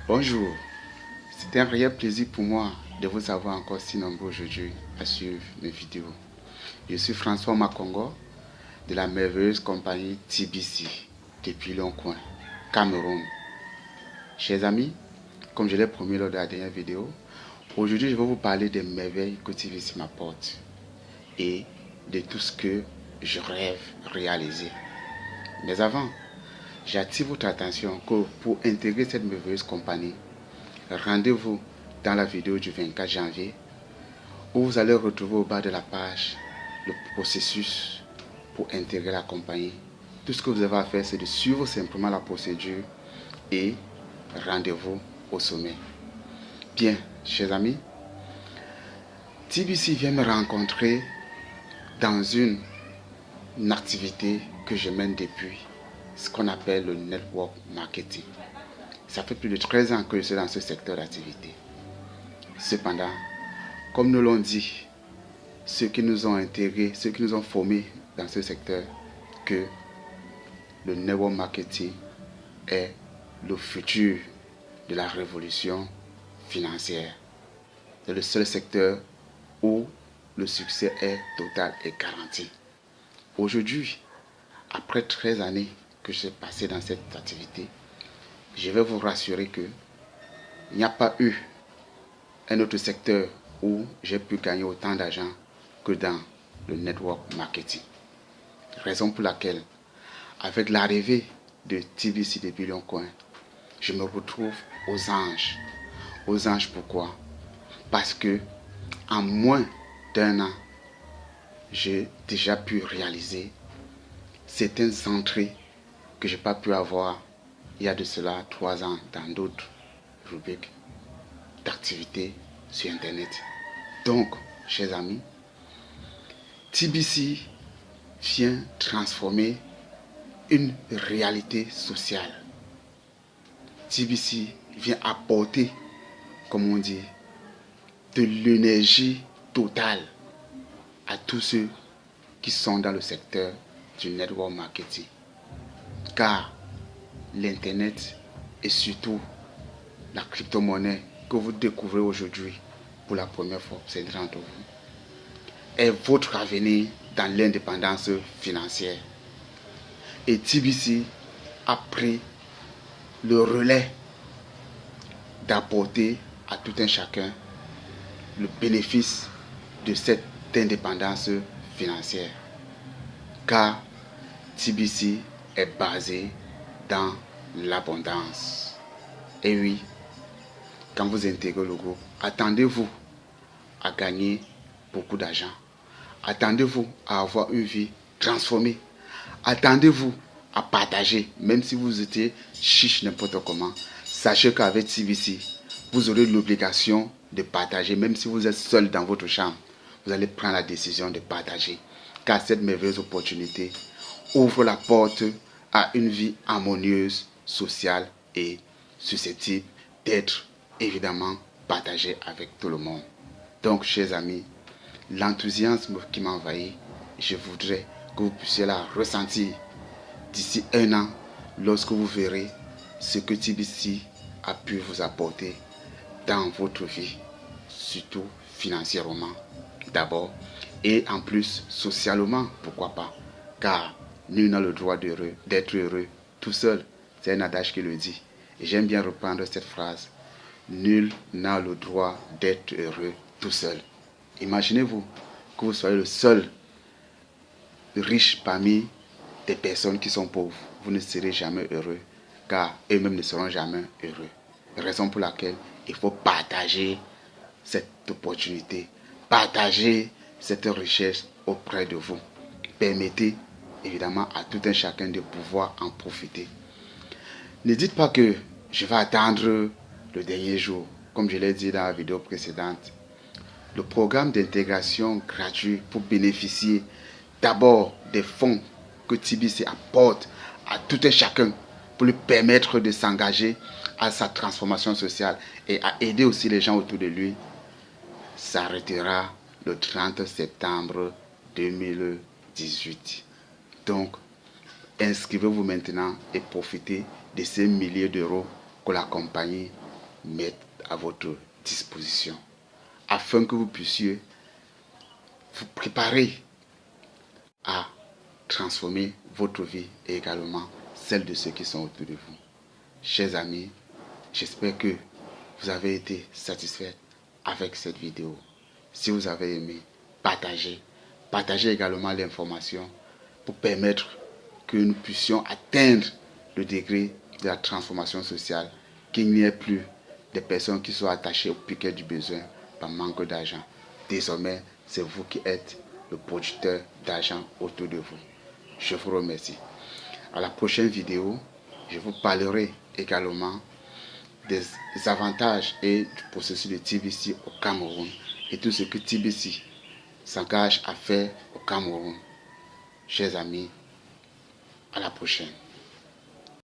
Bonjour, c'est un réel plaisir pour moi de vous avoir encore si nombreux aujourd'hui à suivre mes vidéos. Je suis François Makongo de la merveilleuse compagnie TBC depuis Longcoin, Cameroun. Chers amis, comme je l'ai promis lors de la dernière vidéo, aujourd'hui je vais vous parler des merveilles que TBC m'apporte et de tout ce que je rêve réaliser. Mais avant, j'attire votre attention que pour intégrer cette merveilleuse compagnie, rendez-vous dans la vidéo du 24 janvier où vous allez retrouver au bas de la page le processus pour intégrer la compagnie. Tout ce que vous avez à faire, c'est de suivre simplement la procédure et rendez-vous au sommet. Bien, chers amis, TBC vient me rencontrer dans une activité que je mène depuis, ce qu'on appelle le network marketing. Ça fait plus de 13 ans que je suis dans ce secteur d'activité. Cependant, comme nous l'ont dit, ceux qui nous ont intégrés, ceux qui nous ont formés dans ce secteur, que le network marketing est le futur de la révolution financière. C'est le seul secteur où le succès est total et garanti. Aujourd'hui, après 13 années que j'ai passé dans cette activité, je vais vous rassurer que il n'y a pas eu un autre secteur où j'ai pu gagner autant d'argent que dans le network marketing. Raison pour laquelle, avec l'arrivée de TBC depuis Longcoin, je me retrouve aux anges. Aux anges pourquoi? Parce que en moins d'un an, j'ai déjà pu réaliser certaines entrées que je n'ai pas pu avoir il y a de cela 3 ans dans d'autres rubriques d'activités sur Internet. Donc, chers amis, TBC vient transformer une réalité sociale. TBC vient apporter, comme on dit, de l'énergie totale à tous ceux qui sont dans le secteur du network marketing. Car l'Internet et surtout la crypto-monnaie que vous découvrez aujourd'hui pour la première fois, c'est d'entre vous, est votre avenir dans l'indépendance financière. Et TBC a pris le relais d'apporter à tout un chacun le bénéfice de cette indépendance financière. Car TBC est basé dans l'abondance. Et oui, quand vous intégrez le groupe, attendez-vous à gagner beaucoup d'argent. Attendez-vous à avoir une vie transformée. Attendez-vous à partager, même si vous étiez chiche n'importe comment. Sachez qu'avec TBC, vous aurez l'obligation de partager, même si vous êtes seul dans votre chambre. Vous allez prendre la décision de partager. Car cette merveilleuse opportunité ouvre la porte à une vie harmonieuse, sociale et susceptible d'être évidemment partagée avec tout le monde. Donc, chers amis, l'enthousiasme qui m'envahit, je voudrais que vous puissiez la ressentir d'ici un an lorsque vous verrez ce que TBC a pu vous apporter dans votre vie, surtout financièrement d'abord et en plus socialement, pourquoi pas, car nul n'a le droit d'être heureux tout seul. C'est un adage qui le dit. Et j'aime bien reprendre cette phrase. Nul n'a le droit d'être heureux tout seul. Imaginez-vous que vous soyez le seul riche parmi des personnes qui sont pauvres. Vous ne serez jamais heureux, car eux-mêmes ne seront jamais heureux. Raison pour laquelle il faut partager cette opportunité, partager cette richesse auprès de vous. Permettez évidemment à tout un chacun de pouvoir en profiter. Ne dites pas que je vais attendre le dernier jour. Comme je l'ai dit dans la vidéo précédente, le programme d'intégration gratuit pour bénéficier d'abord des fonds que TBC apporte à tout un chacun pour lui permettre de s'engager à sa transformation sociale et à aider aussi les gens autour de lui, s'arrêtera le 30 septembre 2018. Donc, inscrivez-vous maintenant et profitez de ces milliers d'euros que la compagnie mettre à votre disposition afin que vous puissiez vous préparer à transformer votre vie et également celle de ceux qui sont autour de vous. Chers amis, j'espère que vous avez été satisfaits avec cette vidéo. Si vous avez aimé, partagez également l'information pour permettre que nous puissions atteindre le degré de la transformation sociale, qu'il n'y ait plus de personnes qui soient attachées au piquet du besoin par manque d'argent. Désormais, c'est vous qui êtes le producteur d'argent autour de vous. Je vous remercie. À la prochaine vidéo, je vous parlerai également des avantages et du processus de TBC au Cameroun et tout ce que TBC s'engage à faire au Cameroun. Chers amis, à la prochaine.